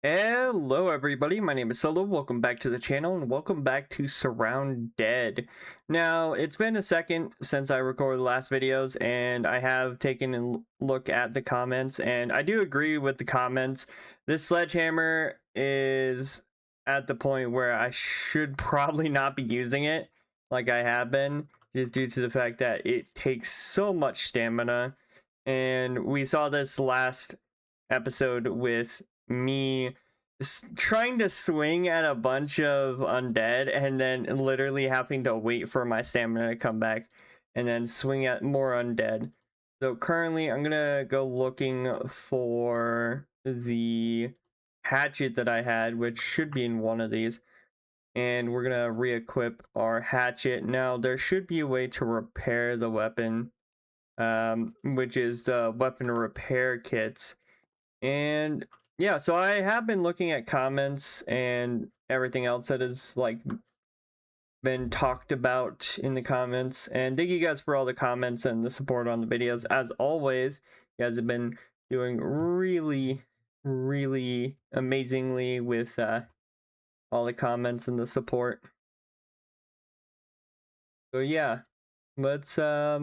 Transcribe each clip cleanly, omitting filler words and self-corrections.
Hello everybody, my name is Solo, welcome back to the channel and welcome back to SurrounDead. Now, it's been a second since I recorded the last videos and I have taken a look at the comments and I do agree with the comments. This sledgehammer is at the point where I should probably not be using it like I have been, just due to the fact that it takes so much stamina. And we saw this last episode with me trying to swing at a bunch of undead and then literally having to wait for my stamina to come back and then swing at more undead. So currently I'm gonna go looking for the hatchet that I had, which should be in one of these, and we're gonna re-equip our hatchet. Now there should be a way to repair the weapon, which is the weapon repair kits. And yeah, so I have been looking at comments and everything else that has like been talked about in the comments, and thank you guys for all the comments and the support on the videos. As always, you guys have been doing really amazingly with all the comments and the support. So yeah, let's let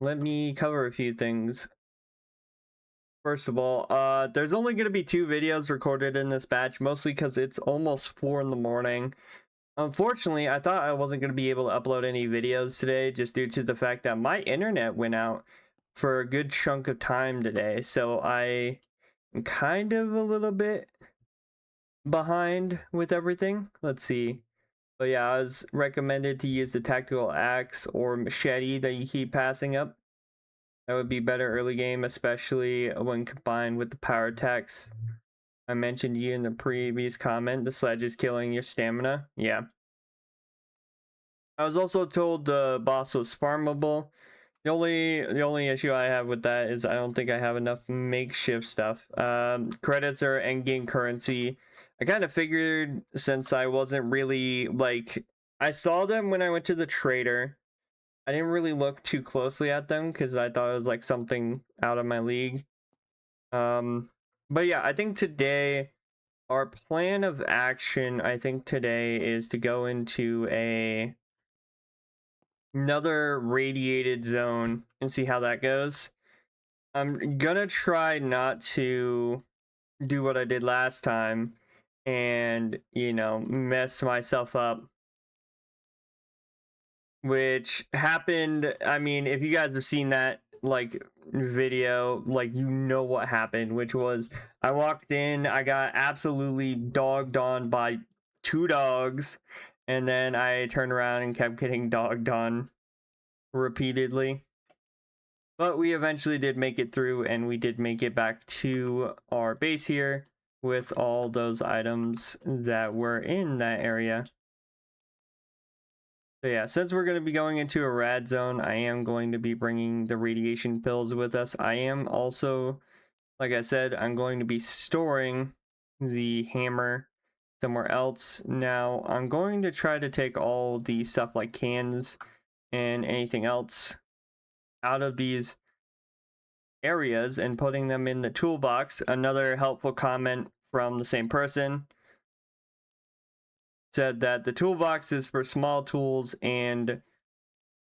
me cover a few things. First of all, there's only going to be 2 videos recorded in this batch, mostly because it's almost 4 in the morning. Unfortunately, I thought I wasn't going to be able to upload any videos today just due to the fact that my internet went out for a good chunk of time today. So I am kind of a little bit behind with everything. Let's see. But yeah, I was recommended to use the tactical axe or machete that you keep passing up. That would be better early game, especially when combined with the power attacks I mentioned you in the previous comment. The sledge is killing your stamina. Yeah. I was also told the boss was farmable. The only issue I have with that is I don't think I have enough makeshift stuff. Credits are endgame currency. I kind of figured, since I wasn't really like, I saw them when I went to the trader. I didn't really look too closely at them because I thought it was like something out of my league. But yeah, I think today our plan of action, I think today, is to go into another radiated zone and see how that goes. I'm gonna try not to do what I did last time and, you know, mess myself up, which happened. I mean, if you guys have seen that like video, like, you know what happened, which was I walked in, I got absolutely dogged on by 2 dogs, and then I turned around and kept getting dogged on repeatedly. But we eventually did make it through, and we did make it back to our base here with all those items that were in that area. So yeah, since we're going to be going into a rad zone, I am going to be bringing the radiation pills with us. I am also, like I said, I'm going to be storing the hammer somewhere else. Now, I'm going to try to take all the stuff like cans and anything else out of these areas and putting them in the toolbox. Another helpful comment from the same person said that the toolbox is for small tools and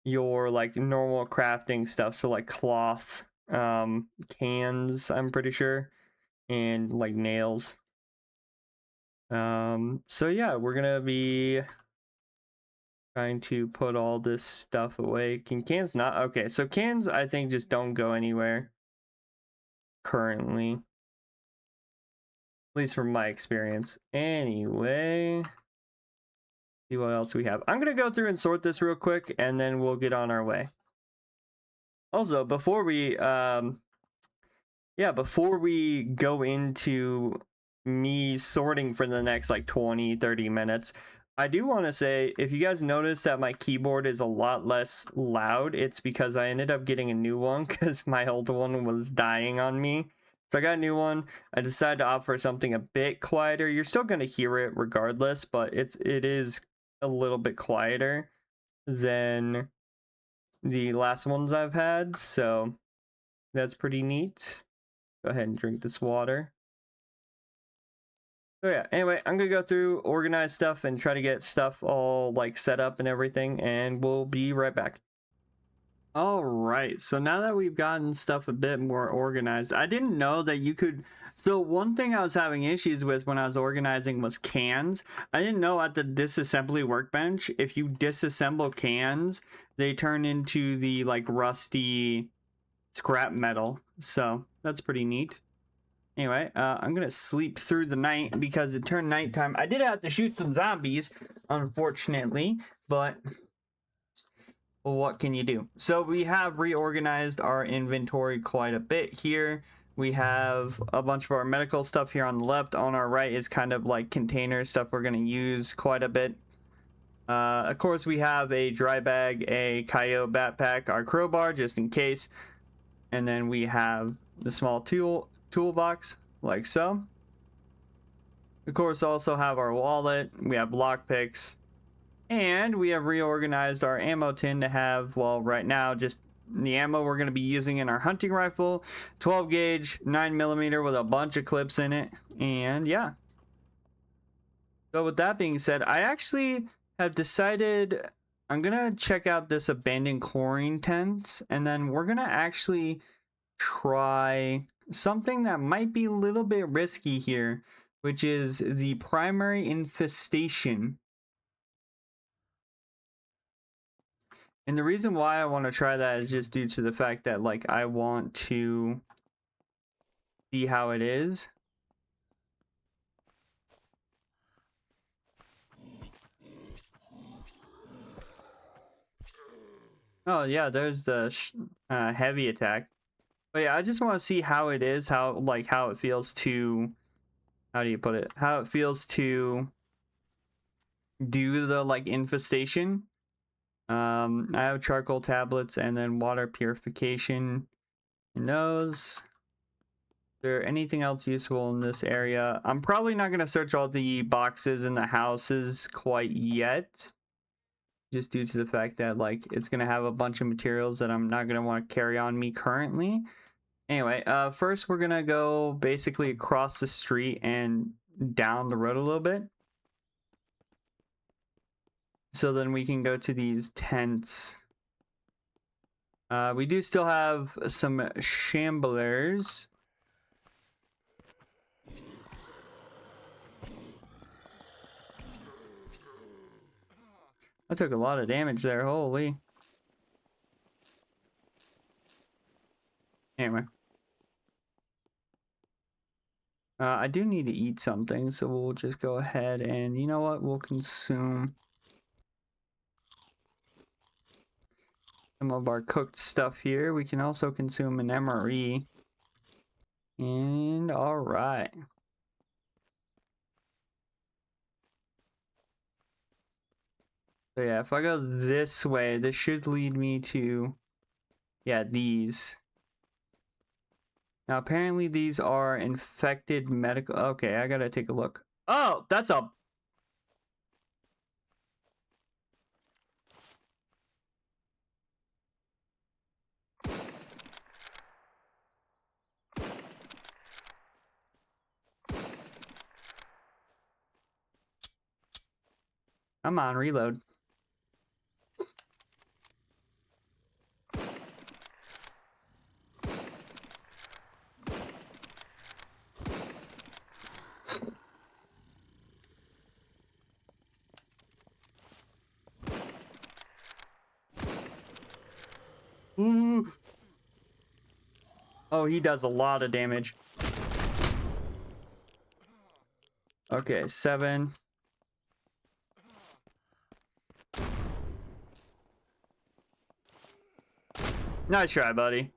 your like normal crafting stuff, so like cloth, cans, I'm pretty sure, and like nails. So yeah, we're gonna be trying to put all this stuff away. Can cans not? Okay, so cans I think just don't go anywhere currently, at least from my experience. Anyway, see what else we have. I'm gonna go through and sort this real quick and then we'll get on our way. Also, before we before we go into me sorting for the next like 20-30 minutes, I do want to say, if you guys notice that my keyboard is a lot less loud, it's because I ended up getting a new one because my old one was dying on me. So I got a new one. I decided to opt for something a bit quieter. You're still going to hear it regardless, but it is a little bit quieter than the last ones I've had, so that's pretty neat. Go ahead and drink this water. So yeah, anyway, I'm gonna go through, organize stuff, and try to get stuff all like set up and everything, and we'll be right back. All right, so now that we've gotten stuff a bit more organized, I didn't know that you could. So one thing I was having issues with when I was organizing was cans. I didn't know at the disassembly workbench, if you disassemble cans, they turn into the like rusty scrap metal. So that's pretty neat. Anyway, I'm gonna sleep through the night because it turned nighttime. I did have to shoot some zombies, unfortunately, but well, what can you do? So we have reorganized our inventory quite a bit here. We have a bunch of our medical stuff here on the left. On our right is kind of like container stuff we're going to use quite a bit. Of course, we have a dry bag, a coyote backpack, our crowbar just in case. And then we have the small toolbox like so. Of course, also have our wallet. We have lockpicks. And we have reorganized our ammo tin to have, well, right now, just the ammo we're going to be using in our hunting rifle. 12 gauge, 9mm with a bunch of clips in it. And yeah. So with that being said, I actually have decided I'm going to check out this abandoned quarrying tents. And then we're going to actually try something that might be a little bit risky here, which is the primary infestation. And the reason why I want to try that is just due to the fact that, like, I want to see how it is. Oh, yeah, there's the heavy attack. But yeah, I just want to see how it is, how it feels to, how do you put it? How it feels to do the, like, infestation. I have charcoal tablets and then water purification in those. Is there anything else useful in this area? I'm probably not going to search all the boxes in the houses quite yet, just due to the fact that, like, it's going to have a bunch of materials that I'm not going to want to carry on me currently. Anyway, first we're going to go basically across the street and down the road a little bit. So then we can go to these tents. We do still have some shamblers. I took a lot of damage there, holy. Anyway. I do need to eat something, so we'll just go ahead and, you know what, we'll consume some of our cooked stuff here. We can also consume an MRE. And alright. So yeah, if I go this way, this should lead me to, yeah, these. Now apparently these are infected medical. Okay, I gotta take a look. Oh, that's a. Come on, reload. Ooh. Oh, he does a lot of damage. Okay, 7. Nice try, buddy.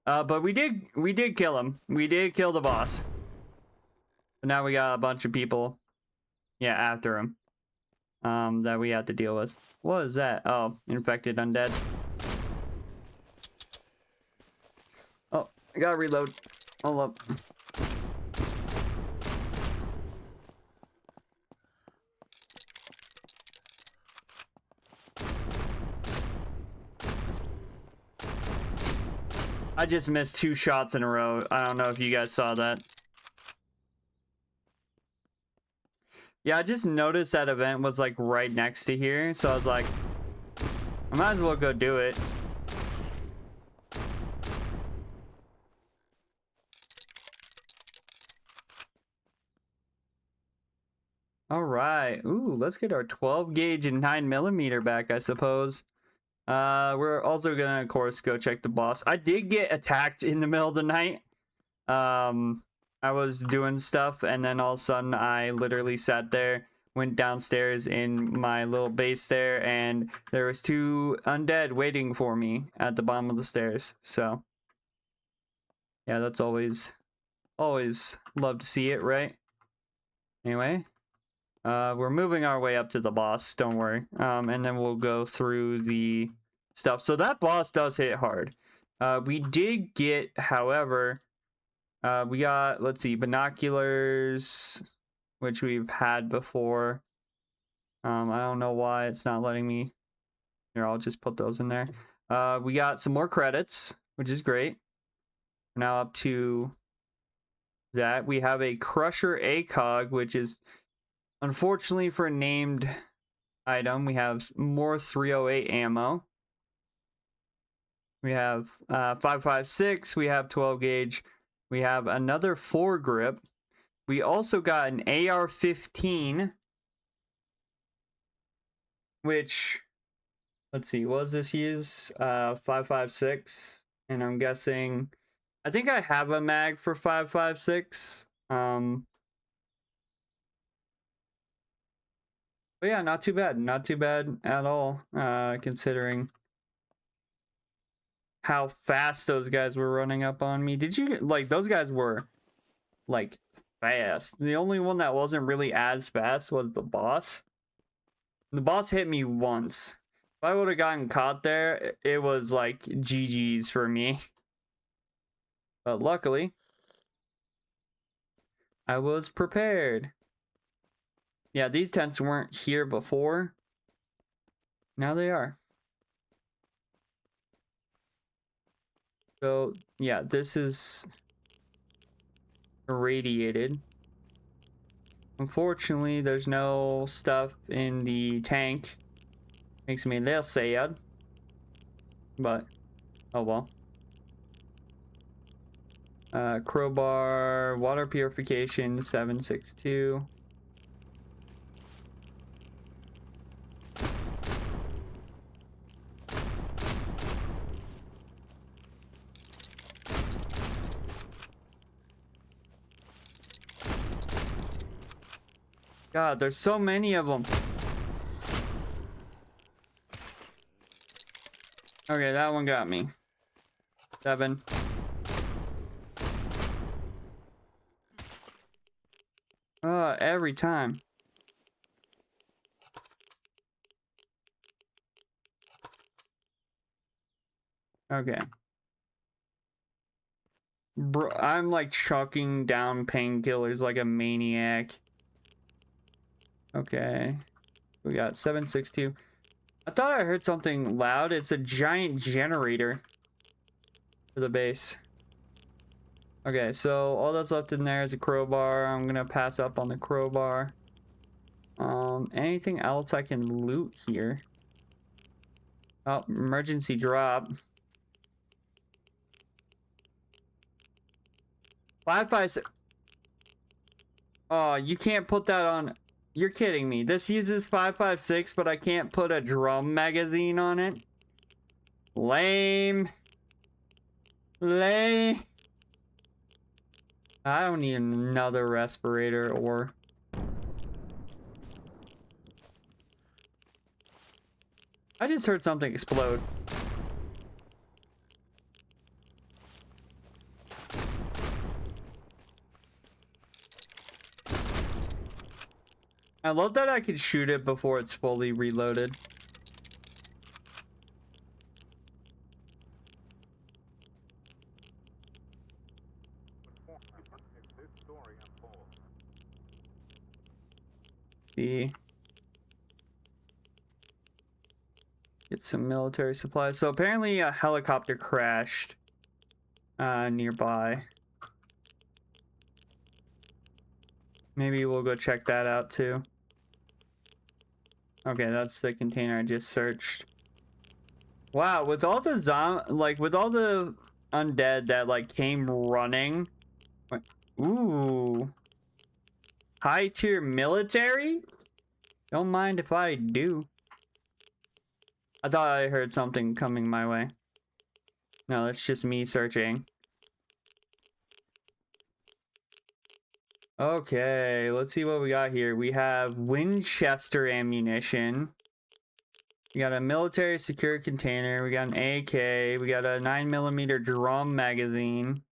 But we did kill him. We did kill the boss. But now we got a bunch of people, yeah, after him. That we have to deal with. What is that? Oh, infected undead. Oh, I gotta reload. Hold up. I just missed 2 shots in a row. I don't know if you guys saw that. Yeah, I just noticed that event was like right next to here, so I was like, I might as well go do it. All right. Ooh, let's get our 12 gauge and 9mm back, I suppose. We're also gonna, of course, go check the boss. I did get attacked in the middle of the night. I was doing stuff, and then all of a sudden, I literally sat there, went downstairs in my little base there, and there was 2 undead waiting for me at the bottom of the stairs. So, yeah, that's always love to see it, right? Anyway. We're moving our way up to the boss, don't worry. And then we'll go through the stuff. So that boss does hit hard. We did get, however, we got, let's see, binoculars, which we've had before. I don't know why it's not letting me. Here, I'll just put those in there. We got some more credits, which is great. We're now up to that. We have a Crusher ACOG, which is, unfortunately, for a named item, we have more 308 ammo. We have 5.56. We have 12 gauge. We have another 4-grip. We also got an AR-15, which, let's see, what does this use? 5.56, and I'm guessing, I think I have a mag for 5.56. But yeah, not too bad. Not too bad at all, considering how fast those guys were running up on me. Did you, like, those guys were, like, fast. The only one that wasn't really as fast was the boss. The boss hit me once. If I would have gotten caught there, it was, like, GG's for me. But luckily, I was prepared. Yeah, these tents weren't here before. Now they are. So, yeah, this is irradiated. Unfortunately, there's no stuff in the tank. Makes me a little sad. But, oh well. Crowbar, water purification, 762. God, there's so many of them. Okay, that one got me. 7. Every time. Okay. Bro, I'm like chucking down painkillers like a maniac. Okay. We got 762. I thought I heard something loud. It's a giant generator for the base. Okay, so all that's left in there is a crowbar. I'm gonna pass up on the crowbar. Anything else I can loot here? Oh, emergency drop. 5.56. Oh, you can't put that on. You're kidding me. This uses 5.56, but I can't put a drum magazine on it. Lame. Lame. I don't need another respirator or... I just heard something explode. I love that I can shoot it before it's fully reloaded. See. Get some military supplies. So apparently a helicopter crashed nearby. Maybe we'll go check that out too. Okay, that's the container I just searched. Wow, with all the with all the undead that like came running. Ooh. High tier military? Don't mind if I do. I thought I heard something coming my way. No, it's just me searching. Okay, let's see what we got here. We have Winchester ammunition. We got a military secure container. We got an AK. We got a 9mm drum magazine.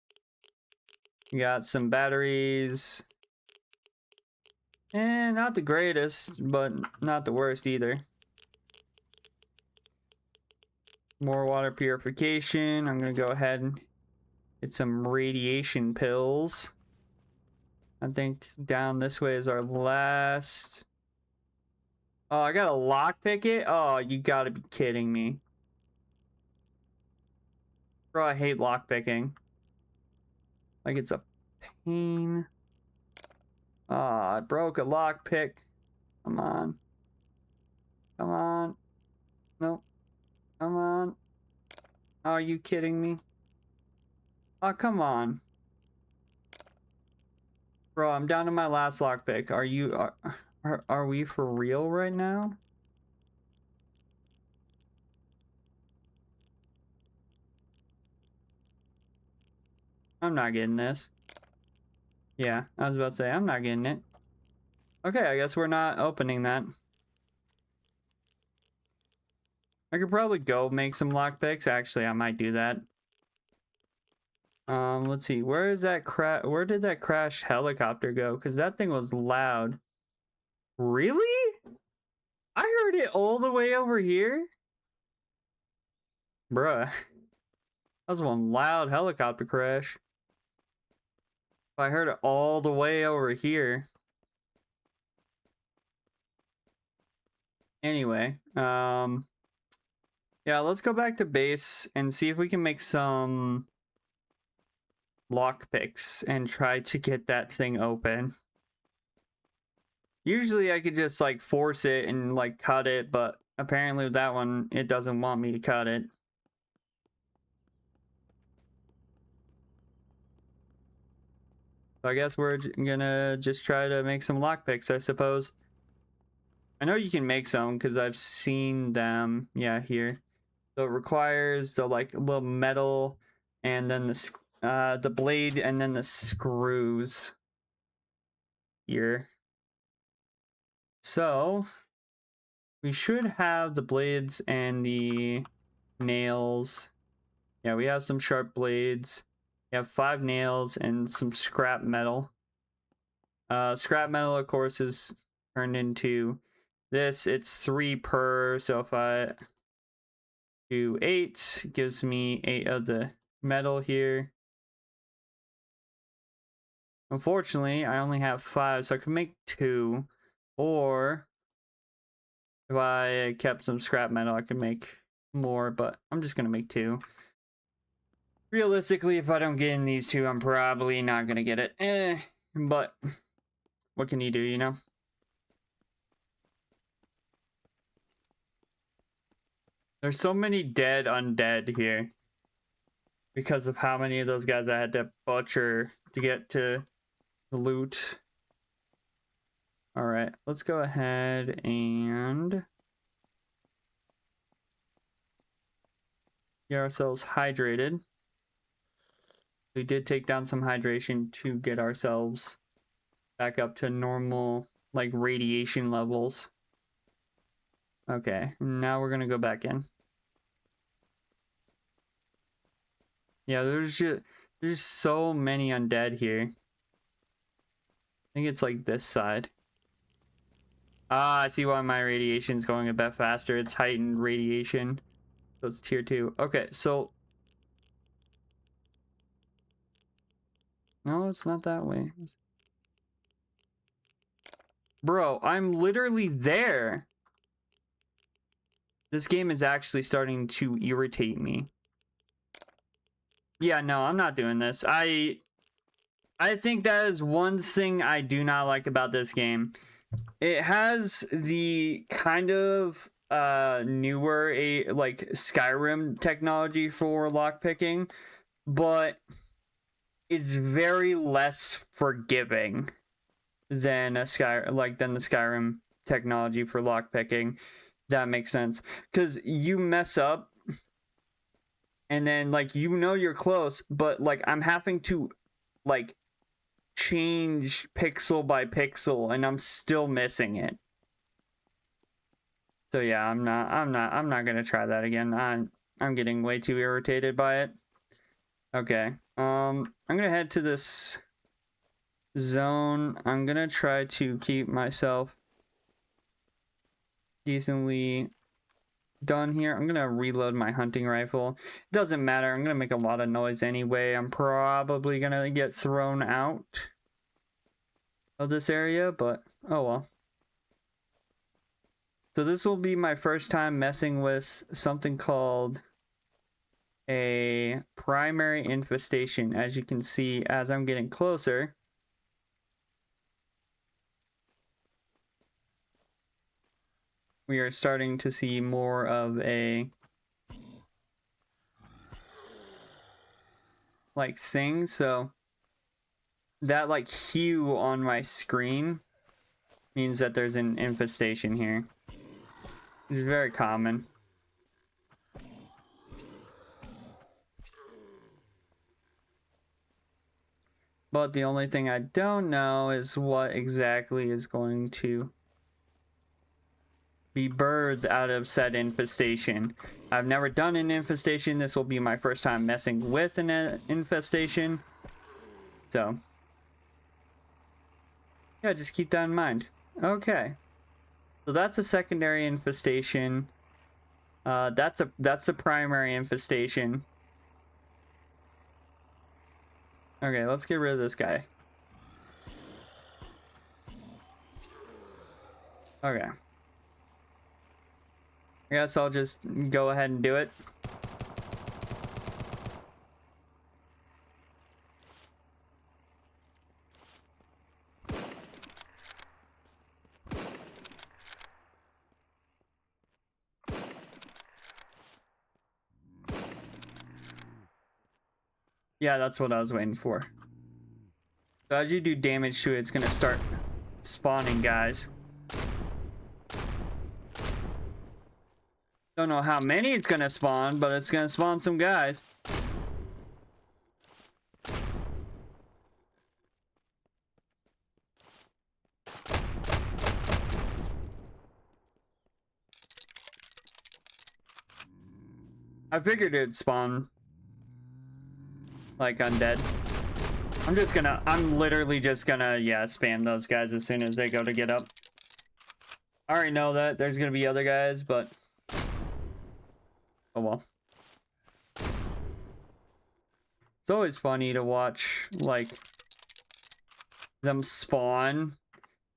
We got some batteries. And not the greatest, but not the worst either. More water purification. I'm going to go ahead and get some radiation pills. I think down this way is our last. Oh, I got a lockpick it? Oh, you gotta be kidding me. Bro, I hate lockpicking. Like, it's a pain. Ah, I broke a lockpick. Come on. Come on. Nope. Come on. Oh, are you kidding me? Oh, come on. Bro, I'm down to my last lockpick. Are we for real right now? I'm not getting this. Yeah, I was about to say, I'm not getting it. Okay, I guess we're not opening that. I could probably go make some lockpicks. Actually, I might do that. Let's see. Where is that where did that crash helicopter go? Because that thing was loud. Really? I heard it all the way over here? Bruh. That was one loud helicopter crash. I heard it all the way over here. Anyway, yeah, let's go back to base and see if we can make some lockpicks and try to get that thing open. Usually I could just like force it and like cut it, but apparently with that one, it doesn't want me to cut it. So I guess we're gonna just try to make some lockpicks, I suppose. I know you can make some because I've seen them. Yeah, here. So it requires the like little metal and then the blade and then the screws here. So we should have the blades and the nails. Yeah, we have some sharp blades. We have 5 nails and some scrap metal. Scrap metal, of course, is turned into this. It's 3 per, so if I do 8, it gives me 8 of the metal here. Unfortunately, I only have 5, so I could make 2. Or if I kept some scrap metal, I could make more, but I'm just gonna make 2. Realistically, if I don't get in these 2, I'm probably not gonna get it. But what can you do, you know? There's so many dead undead here because of how many of those guys I had to butcher to get to the loot. All right, let's go ahead and get ourselves hydrated. We did take down some hydration to get ourselves back up to normal, like, radiation levels. Okay, now we're gonna go back in. Yeah, there's so many undead here. I think it's like this side. Ah, I see why my radiation's going a bit faster. It's heightened radiation. So it's tier 2. Okay, so no, it's not that way. Bro, I'm literally there. This game is actually starting to irritate me. Yeah, no, I'm not doing this. I think that is one thing I do not like about this game. It has the kind of newer like Skyrim technology for lockpicking, but it's very less forgiving than the Skyrim technology for lockpicking. That makes sense, because you mess up and then like you're close, but like I'm having to like change pixel by pixel and I'm still missing it. So yeah, I'm not gonna try that again. I'm getting way too irritated by it. Okay. I'm gonna head to this zone. I'm gonna try to keep myself decently done here. I'm gonna reload my hunting rifle. Doesn't matter, I'm gonna make a lot of noise anyway. I'm probably gonna get thrown out of this area, but oh well. So this will be my first time messing with something called a primary infestation. As you can see, as I'm getting closer, we are starting to see more of a like thing. So that like hue on my screen means that there's an infestation here. It's very common. But the only thing I don't know is what exactly is going to be birthed out of said infestation. I've never done an infestation. This will be my first time messing with an infestation. So yeah, just keep that in mind. Okay. So that's a secondary infestation. That's a primary infestation. Okay, let's get rid of this guy. Okay. I guess I'll just go ahead and do it. Yeah, that's what I was waiting for. So as you do damage to it, it's gonna start spawning guys. Don't know how many it's gonna spawn, but it's gonna spawn some guys. I figured it'd spawn like undead. I'm literally just gonna, yeah, spam those guys as soon as they go to get up. I already know that there's gonna be other guys, but oh well. It's always funny to watch like them spawn,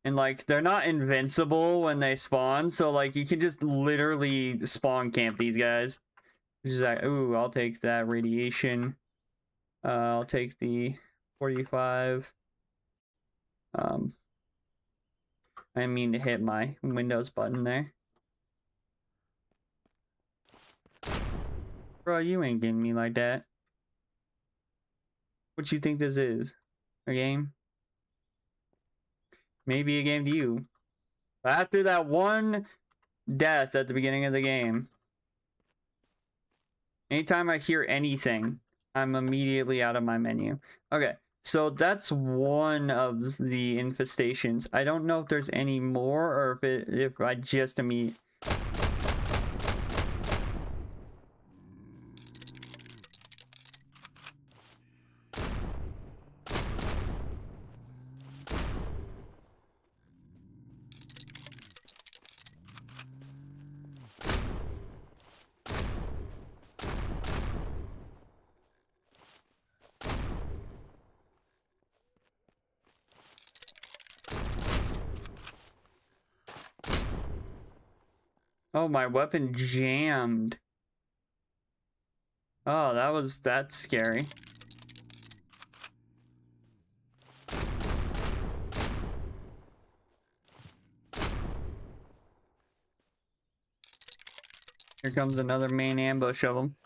and like they're not invincible when they spawn, so like you can just literally spawn camp these guys. Which is like, ooh, I'll take that radiation. I'll take the 45. I didn't mean to hit my Windows button there. Bro, you ain't getting me like that. What you think this is? A game? Maybe a game to you. But after that one death at the beginning of the game, anytime I hear anything, I'm immediately out of my menu. Okay, so that's one of the infestations. I don't know if there's any more or if I just immediately... Oh, my weapon jammed. Oh, that's scary. Here comes another main ambush of them.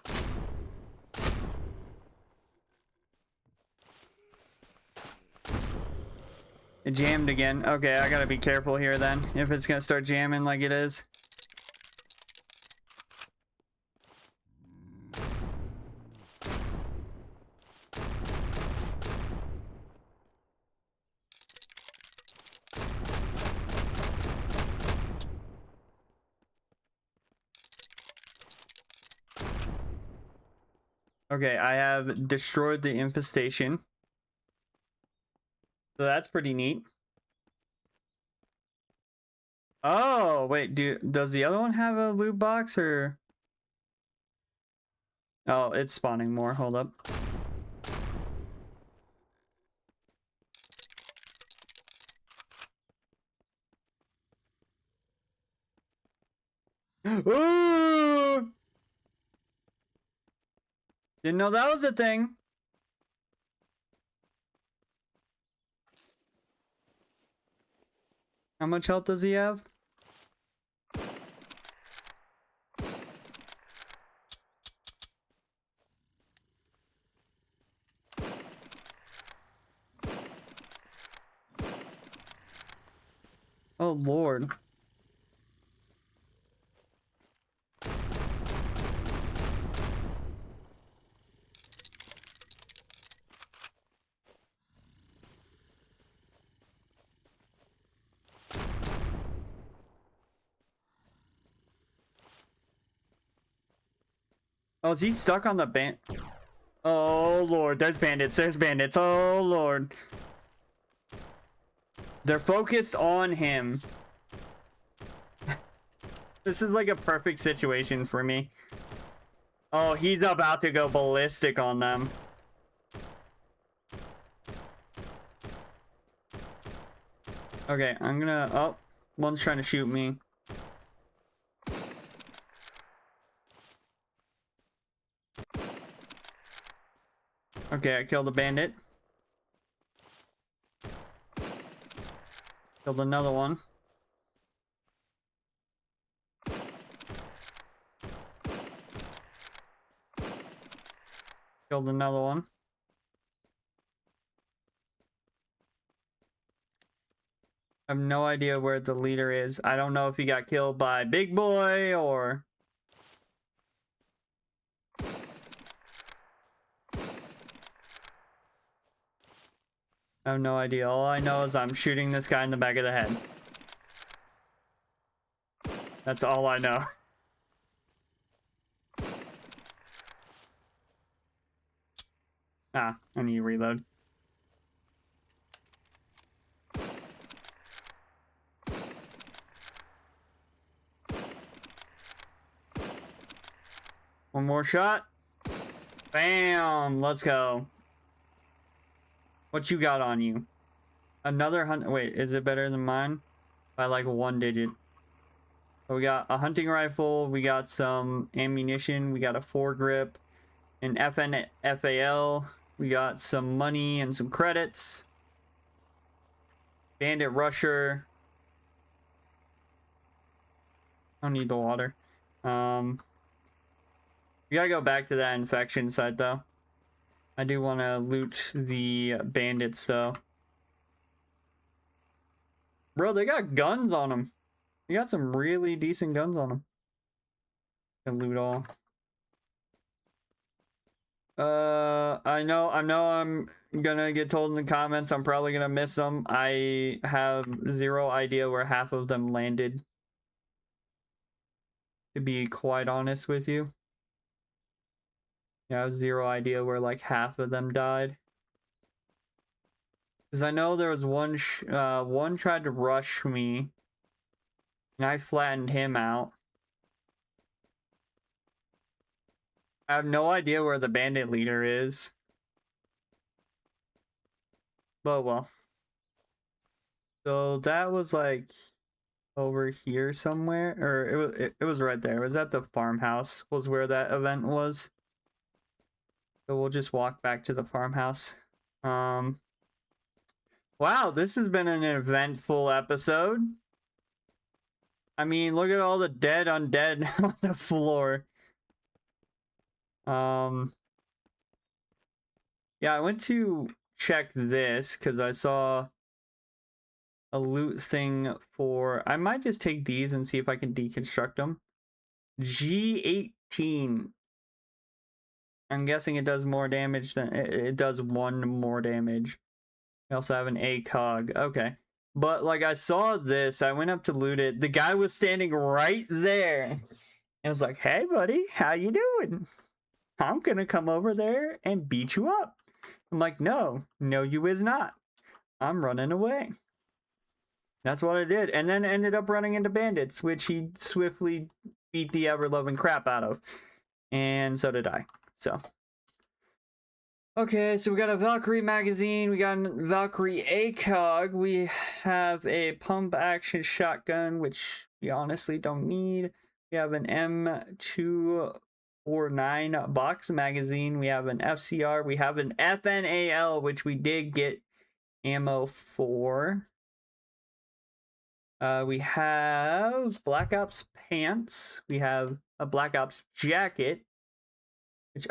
It jammed again. Okay, I gotta be careful here then, if it's gonna start jamming like it is. Okay, I have destroyed the infestation. So that's pretty neat. Oh, wait, does the other one have a loot box or? Oh, it's spawning more. Hold up. Ooh! Didn't know that was a thing. How much health does he have? Oh, Lord. Oh, is he stuck on the band? Oh, Lord. There's bandits. There's bandits. Oh, Lord. They're focused on him. This is like a perfect situation for me. Oh, he's about to go ballistic on them. Okay, I'm gonna... Oh, one's trying to shoot me. Okay, I killed a bandit. Killed another one. Killed another one. I have no idea where the leader is. I don't know if he got killed by Big Boy or... I have no idea. All I know is I'm shooting this guy in the back of the head. That's all I know. Ah, I need to reload. One more shot. Bam! Let's go. What you got on you? Another hunt. Wait, is it better than mine? By like 1 digit. So we got a hunting rifle. We got some ammunition. We got a foregrip. An FNFAL. We got some money and some credits. Bandit Rusher. I don't need the water. We gotta go back to that infection site though. I do want to loot the bandits though. Bro, they got guns on them. They got some really decent guns on them. Can loot all. I know I'm gonna get told in the comments I'm probably gonna miss them. I have zero idea where half of them landed, to be quite honest with you. Yeah, I have zero idea where like half of them died. Because I know there was one tried to rush me, and I flattened him out. I have no idea where the bandit leader is. But well. So that was like over here somewhere, or it was right there. It was at the farmhouse was where that event was. So we'll just walk back to the farmhouse. Wow, this has been an eventful episode. I mean, look at all the dead undead on the floor. Yeah, I went to check this because I saw a loot thing for... I might just take these and see if I can deconstruct them. G18. I'm guessing it does more damage than... It does 1 more damage. I also have an ACOG. Okay. But, like, I saw this. I went up to loot it. The guy was standing right there. I was like, hey, buddy, how you doing? I'm gonna come over there and beat you up. I'm like, no, you is not. I'm running away. That's what I did. And then ended up running into bandits, which he swiftly beat the ever-loving crap out of. And so did I. So. Okay, so we got a Valkyrie magazine, we got a Valkyrie ACOG, we have a pump action shotgun, which we honestly don't need. We have an M249 box magazine, we have an FCR, we have an FNAL, which we did get ammo for. We have Black Ops pants, we have a Black Ops jacket, which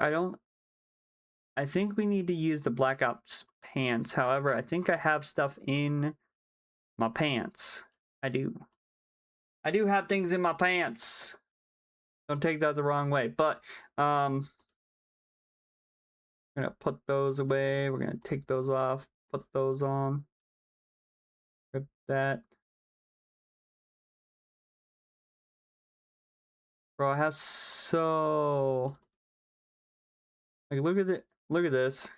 I think we need to use the Black Ops pants. However, I think I have stuff in my pants. I do. I do have things in my pants. Don't take that the wrong way. But, I'm going to put those away. We're going to take those off. Put those on. Rip that. Bro, I have so... Like, look at it. Look at this.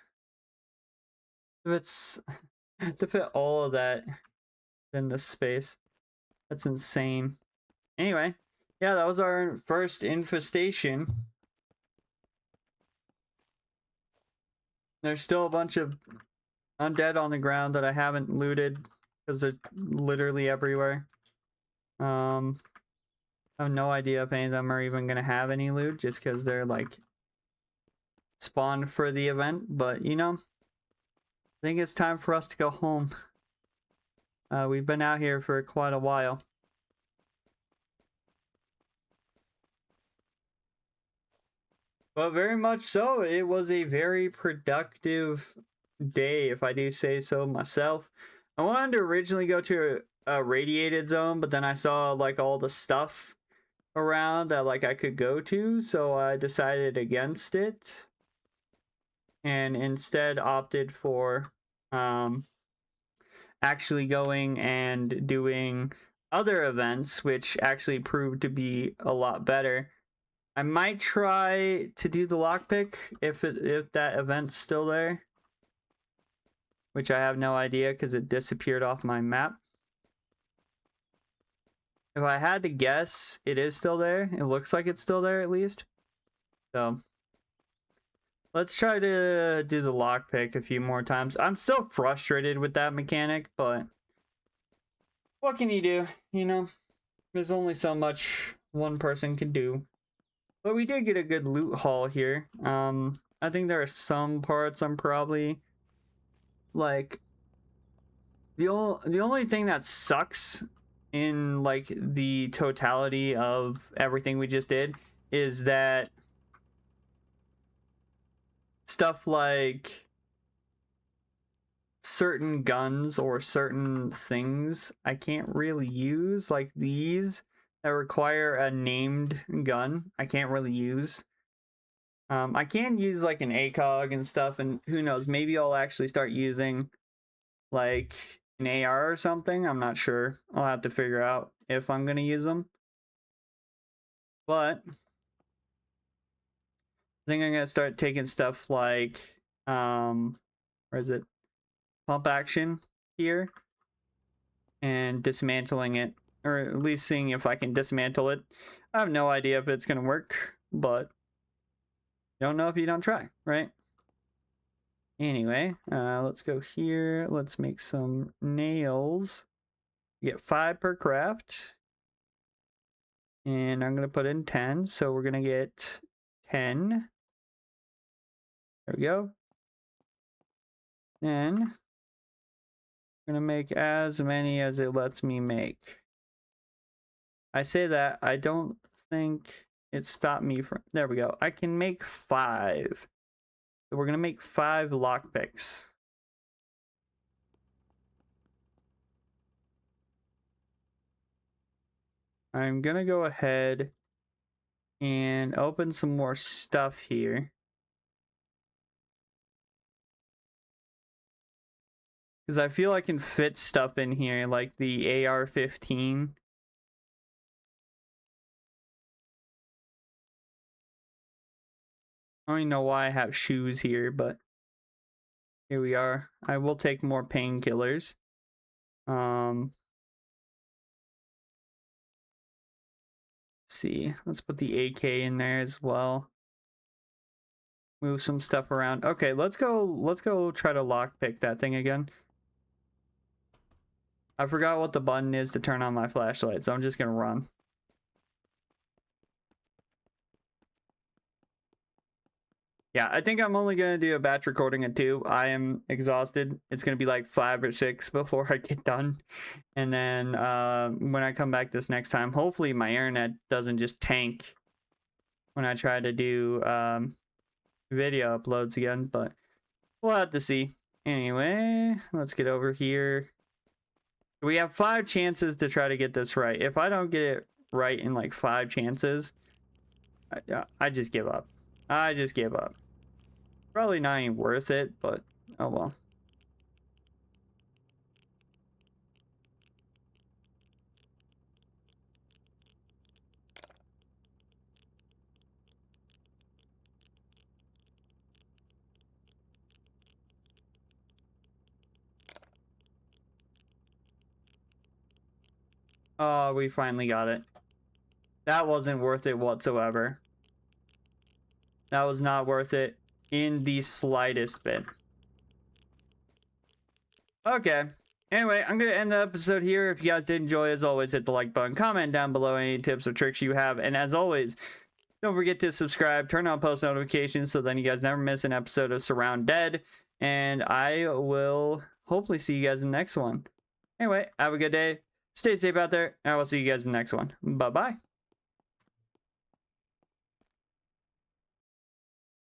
If it's... to fit all of that in this space. That's insane. Anyway, yeah, that was our first infestation. There's still a bunch of undead on the ground that I haven't looted because they're literally everywhere. I have no idea if any of them are even going to have any loot just because they're like spawned for the event. But you know, I think it's time for us to go home. We've been out here for quite a while. But very much so, it was a very productive day, if I do say so myself. I wanted to originally go to a radiated zone, but then I saw like all the stuff around that like I could go to, so I decided against it and instead opted for actually going and doing other events, which actually proved to be a lot better. I might try to do the lockpick if that event's still there, which I have no idea because it disappeared off my map. If I had to guess, it is still there. It looks like it's still there at least. So let's try to do the lockpick a few more times. I'm still frustrated with that mechanic, but what can you do? You know, there's only so much one person can do. But we did get a good loot haul here. I think there are some parts I'm probably like the only thing that sucks in like the totality of everything we just did is that stuff like certain guns or certain things I can't really use, like these that require a named gun. I can't really use. I can use like an ACOG and stuff, and who knows, maybe I'll actually start using like an AR or something. I'm not sure. I'll have to figure out if I'm gonna use them. But I think I'm gonna start taking stuff like where is it? Pump action here and dismantling it, or at least seeing if I can dismantle it. I have no idea if it's gonna work, but you don't know if you don't try, right? Anyway, let's go here. Let's make some nails. You get 5 per craft. And I'm going to put in 10. So we're going to get 10. There we go. And I'm going to make as many as it lets me make. I say that, I don't think it stopped me from... There we go. I can make 5. So we're going to make 5 lockpicks. I'm going to go ahead and open some more stuff here. Because I feel I can fit stuff in here, like the AR-15. I don't even know why I have shoes here, but here we are. I will take more painkillers. Let's see. Let's put the AK in there as well. Move some stuff around. Okay, let's go try to lockpick that thing again. I forgot what the button is to turn on my flashlight, so I'm just gonna run. Yeah, I think I'm only gonna do a batch recording of 2. I am exhausted. It's gonna be like 5 or 6 before I get done. And then when I come back this next time, hopefully my internet doesn't just tank when I try to do video uploads again, but we'll have to see. Anyway, let's get over here. We have 5 chances to try to get this right. If I don't get it right in like 5 chances, I just give up. I just give up. Probably not even worth it, but oh well. Oh, we finally got it. That wasn't worth it whatsoever. That was not worth it in the slightest bit. Okay. Anyway, I'm going to end the episode here. If you guys did enjoy, as always, hit the like button. Comment down below any tips or tricks you have. And as always, don't forget to subscribe. Turn on post notifications so then you guys never miss an episode of SurrounDead. And I will hopefully see you guys in the next one. Anyway, have a good day. Stay safe out there. And I will see you guys in the next one. Bye-bye.